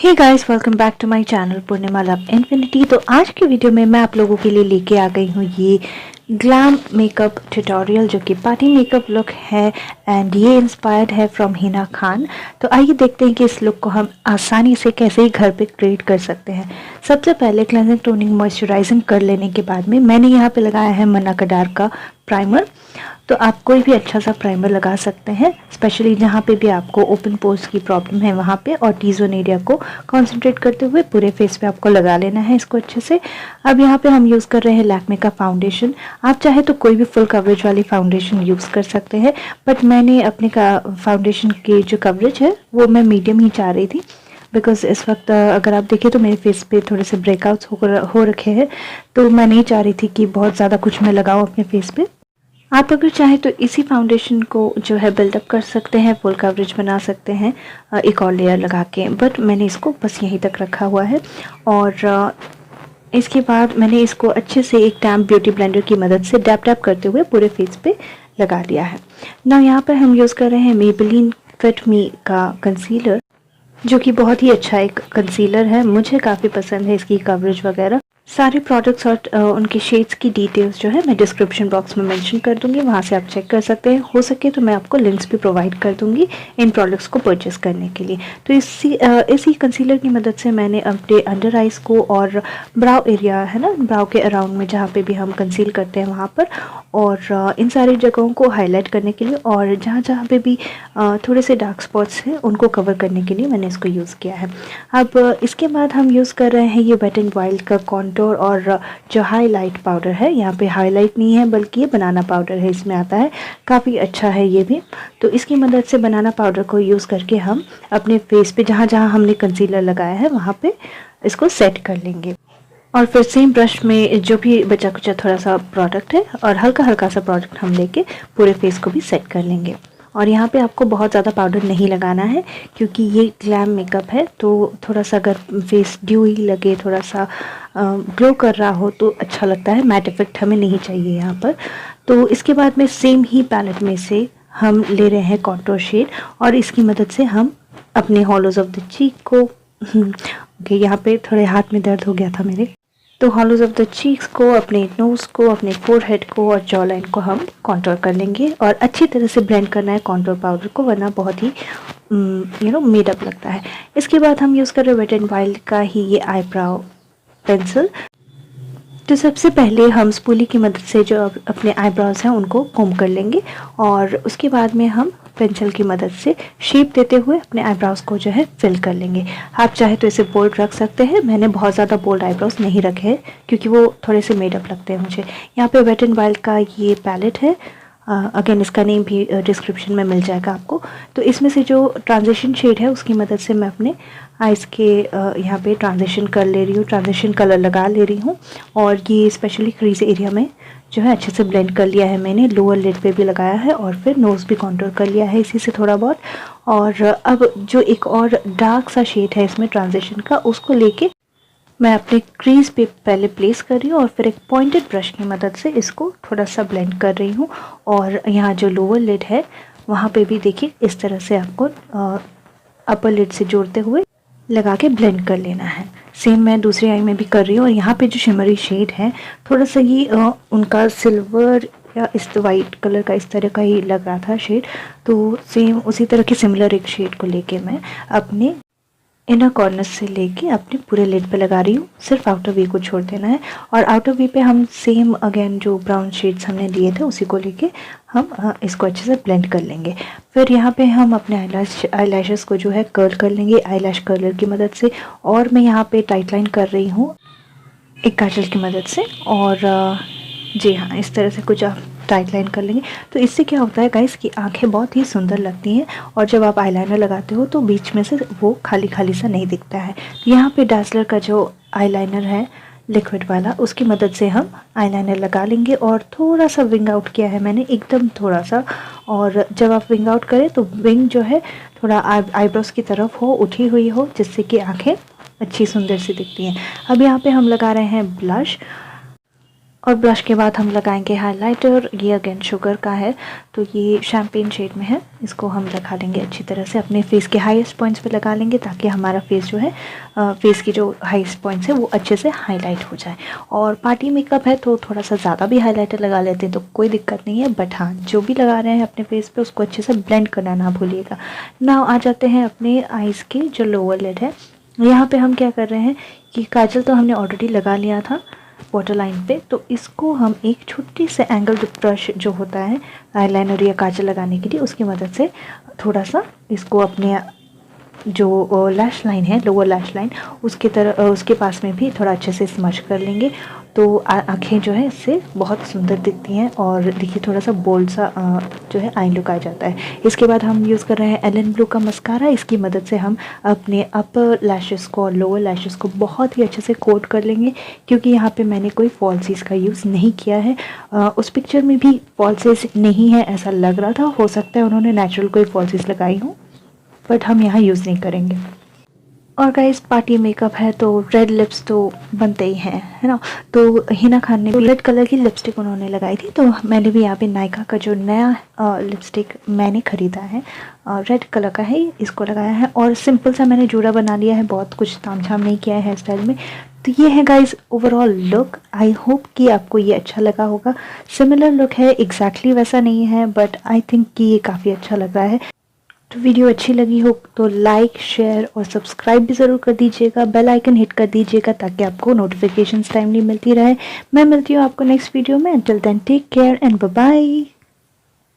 Hey guys, welcome back to my channel Purnima love infinity. तो आज की वीडियो में मैं आप लोगों के लिए लेके आ गई हूँ ये ग्लैम मेकअप ट्यूटोरियल जो कि पार्टी मेकअप लुक है एंड ये इंस्पायर्ड है फ्रॉम हिना खान। तो आइए देखते हैं कि इस लुक को हम आसानी से कैसे ही घर पे क्रिएट कर सकते हैं। सबसे पहले क्लेंजिंग, टोनिंग, मॉइस्चराइजिंग कर लेने के बाद में मैंने यहाँ पे लगाया है मन्ना कडार का प्राइमर। तो आप कोई भी अच्छा सा प्राइमर लगा सकते हैं, स्पेशली जहाँ पे भी आपको ओपन पोर्स की प्रॉब्लम है वहाँ पे, और टी जोन एरिया को कंसंट्रेट करते हुए पूरे फेस पे आपको लगा लेना है इसको अच्छे से। अब यहाँ पे हम यूज़ कर रहे हैं लैक्मे का फाउंडेशन। आप चाहे तो कोई भी फुल कवरेज वाली फाउंडेशन यूज़ कर सकते हैं, बट मैंने अपने का फाउंडेशन की जो कवरेज है वो मैं मीडियम ही चाह रही थी, बिकॉज इस वक्त अगर आप देखें तो मेरे फेस पे थोड़े से ब्रेकआउट्स हो रखे हैं, तो मैं नहीं चाह रही थी कि बहुत ज़्यादा कुछ मैं लगाऊँ अपने फेस पे। आप अगर चाहें तो इसी फाउंडेशन को जो है बिल्डअप कर सकते हैं, फुल कवरेज बना सकते हैं एक और लेयर लगा के, बट मैंने इसको बस यहीं तक रखा हुआ है। और इसके बाद मैंने इसको अच्छे से एक टैम्प ब्यूटी ब्लेंडर की मदद से डैप डैप करते हुए पूरे फेस पे लगा लिया है। ना यहाँ पर हम यूज़ कर रहे हैं मेबेलिन फिट मी का कंसीलर, जो कि बहुत ही अच्छा एक कंसीलर है, मुझे काफ़ी पसंद है इसकी कवरेज वगैरह। सारे प्रोडक्ट्स और उनके शेड्स की डिटेल्स जो है मैं डिस्क्रिप्शन बॉक्स में मेंशन कर दूंगी, वहाँ से आप चेक कर सकते हैं। हो सके तो मैं आपको लिंक्स भी प्रोवाइड कर दूंगी इन प्रोडक्ट्स को परचेस करने के लिए। तो इसी कंसीलर की मदद से मैंने अपने अंडर आइज़ को और ब्राउ एरिया है ना, ब्राउ के अराउंड में जहाँ पे भी हम कंसील करते हैं वहाँ पर, और इन सारी जगहों को हाईलाइट करने के लिए और जहाँ जहाँ पे भी थोड़े से डार्क स्पॉट्स हैं उनको कवर करने के लिए मैंने इसको यूज़ किया है। अब इसके बाद हम यूज़ कर रहे हैं ये वेट एंड वाइल्ड का कॉन्टोर और जो हाईलाइट पाउडर है। यहाँ पे हाईलाइट नहीं है बल्कि ये बनाना पाउडर है, इसमें आता है, काफ़ी अच्छा है ये भी। तो इसकी मदद से बनाना पाउडर को यूज़ करके हम अपने फेस पे जहाँ जहाँ हमने कंसीलर लगाया है वहाँ पे इसको सेट कर लेंगे। और फिर सेम ब्रश में जो भी बचा कुचा थोड़ा सा प्रोडक्ट है और हल्का हल्का सा प्रोडक्ट हम लेके पूरे फेस को भी सेट कर लेंगे। और यहाँ पे आपको बहुत ज़्यादा पाउडर नहीं लगाना है, क्योंकि ये ग्लैम मेकअप है, तो थोड़ा सा अगर फेस ड्यूई लगे, थोड़ा सा ग्लो कर रहा हो तो अच्छा लगता है। मैट इफेक्ट हमें नहीं चाहिए यहाँ पर। तो इसके बाद में सेम ही पैलेट में से हम ले रहे हैं कॉन्टोर शेड, और इसकी मदद से हम अपने हॉलोज ऑफ द चीक को ओके, यहाँ पे थोड़े हाथ में दर्द हो गया था मेरे, तो हॉलोज ऑफ द चीक्स को, अपने नोज़ को, अपने फोरहेड को और जॉ लाइन को हम कॉन्टोर कर लेंगे। और अच्छी तरह से ब्लेंड करना है कॉन्टोर पाउडर को, वरना बहुत ही मेड अप लगता है। इसके बाद हम यूज़ कर रहे हैं वेट एंड वाइल्ड का ही ये आईब्राउ पेंसिल। तो सबसे पहले हम स्पूली की मदद से जो अपने आईब्राउज हैं उनको कोम कर लेंगे, और उसके बाद में हम पेंसिल की मदद से शेप देते हुए अपने आईब्राउज को जो है फिल कर लेंगे। आप चाहे तो इसे बोल्ड रख सकते हैं, मैंने बहुत ज़्यादा बोल्ड आईब्राउज नहीं रखे हैं क्योंकि वो थोड़े से मेडअप लगते हैं मुझे। यहाँ पे वेट एंड वाइल्ड का ये पैलेट है, अगेन इसका नेम भी डिस्क्रिप्शन में मिल जाएगा आपको। तो इसमें से जो ट्रांजिशन शेड है उसकी मदद से मैं अपने आइज़ के यहाँ पे ट्रांजिशन कर ले रही हूँ, ट्रांजिशन कलर लगा ले रही हूँ। और ये स्पेशली क्रीज एरिया में जो है अच्छे से ब्लेंड कर लिया है मैंने, लोअर लिड पे भी लगाया है और फिर नोज़ भी कॉन्टूर कर लिया है इसी से थोड़ा बहुत। और अब जो एक और डार्क सा शेड है इसमें ट्रांजिशन का, उसको लेके मैं अपने क्रीज पे पहले प्लेस कर रही हूँ और फिर एक पॉइंटेड ब्रश की मदद से इसको थोड़ा सा ब्लेंड कर रही हूँ। और यहाँ जो लोअर लिड है वहाँ पे भी देखिए इस तरह से आपको अपर लिड से जोड़ते हुए लगा के ब्लेंड कर लेना है। सेम मैं दूसरी आई में भी कर रही हूँ। और यहाँ पे जो शिमरी शेड है थोड़ा सा ये उनका सिल्वर या इस वाइट कलर का इस तरह का ही लग रहा था शेड, तो सेम उसी तरह के सिमिलर एक शेड को लेके मैं अपने इनर कॉर्नर से लेके अपने पूरे लिड पे लगा रही हूँ। सिर्फ आउटर वी को छोड़ देना है, और आउटर वी पे हम सेम अगेन जो ब्राउन शेड्स हमने लिए थे उसी को लेके हम इसको अच्छे से ब्लेंड कर लेंगे। फिर यहाँ पे हम अपने आईलैशेस को जो है कर्ल कर लेंगे आईलैश कर्लर की मदद से। और मैं यहाँ पे टाइट लाइन कर रही हूँ एक काजल की मदद से, और जी हाँ, इस तरह से कुछ आप टाइट लाइन कर लेंगे। तो इससे क्या होता है गाइस कि आंखें बहुत ही सुंदर लगती हैं, और जब आप आईलाइनर लगाते हो तो बीच में से वो खाली खाली सा नहीं दिखता है। यहाँ पे डार्सलर का जो आईलाइनर है लिक्विड वाला, उसकी मदद से हम आईलाइनर लगा लेंगे। और थोड़ा सा विंग आउट किया है मैंने, एकदम थोड़ा सा। और जब आप विंग आउट करें तो विंग जो है थोड़ा आईब्रोज की तरफ हो, उठी हुई हो, जिससे कि आँखें अच्छी सुंदर सी दिखती हैं। अब यहाँ पर हम लगा रहे हैं ब्लश, और ब्लश के बाद हम लगाएंगे हाइलाइटर। ये अगेन शुगर का है, तो ये शैम्पेन शेड में है। इसको हम लगा लेंगे अच्छी तरह से, अपने फेस के हाईएस्ट पॉइंट्स पे लगा लेंगे ताकि हमारा फेस जो है फेस की जो हाईएस्ट पॉइंट्स है वो अच्छे से हाईलाइट हो जाए। और पार्टी मेकअप है तो थोड़ा सा ज़्यादा भी हाईलाइटर लगा लेते हैं तो कोई दिक्कत नहीं है, बट हाँ जो भी लगा रहे हैं अपने फेस पे उसको अच्छे से ब्लेंड करना ना भूलिएगा। नाउ आ जाते हैं अपने आइज़ के जो लोअर लिड है। यहाँ पे हम क्या कर रहे हैं कि काजल तो हमने ऑलरेडी लगा लिया था वाटर लाइन पे, तो इसको हम एक छोटी से एंगल ब्रश जो होता है आईलाइनर या काजल लगाने के लिए, उसकी मदद से थोड़ा सा इसको अपने जो लैश लाइन है, लोअर लैश लाइन, उसके पास में भी थोड़ा अच्छे से स्मच कर लेंगे। तो आँखें जो है इससे बहुत सुंदर दिखती हैं और देखिए थोड़ा सा बोल्ड सा जो है आई लुक आ जाता है। इसके बाद हम यूज़ कर रहे हैं एलन ब्लू का मस्कारा। इसकी मदद से हम अपने अपर लैशेस को और लोअर लैशेस को बहुत ही अच्छे से कोट कर लेंगे, क्योंकि यहाँ पे मैंने कोई फॉल्सीज का यूज़ नहीं किया है। उस पिक्चर में भी फॉल्सीज नहीं है ऐसा लग रहा था, हो सकता है उन्होंने नेचुरल कोई फॉल्सीज लगाई हो, बट हम यहाँ यूज़ नहीं करेंगे। और गाइस पार्टी मेकअप है तो रेड लिप्स तो बनते ही हैं, है ना। तो हिना खान ने भी रेड कलर की लिपस्टिक उन्होंने लगाई थी, तो मैंने भी यहाँ पे नायका का जो नया लिपस्टिक मैंने ख़रीदा है रेड कलर का है, इसको लगाया है। और सिंपल सा मैंने जूड़ा बना लिया है, बहुत कुछ तामझाम नहीं किया है हेयर स्टाइल में। तो ये है guys overall look. I hope कि आपको ये अच्छा लगा होगा। सिमिलर लुक है, एग्जैक्टली वैसा नहीं है, बट आई थिंक कि ये काफ़ी अच्छा लग रहा है। तो वीडियो अच्छी लगी हो तो लाइक, शेयर और सब्सक्राइब भी ज़रूर कर दीजिएगा। बेल आइकन हिट कर दीजिएगा ताकि आपको नोटिफिकेशंस टाइमली मिलती रहे। मैं मिलती हूँ आपको नेक्स्ट वीडियो में। Till then take care and bye bye.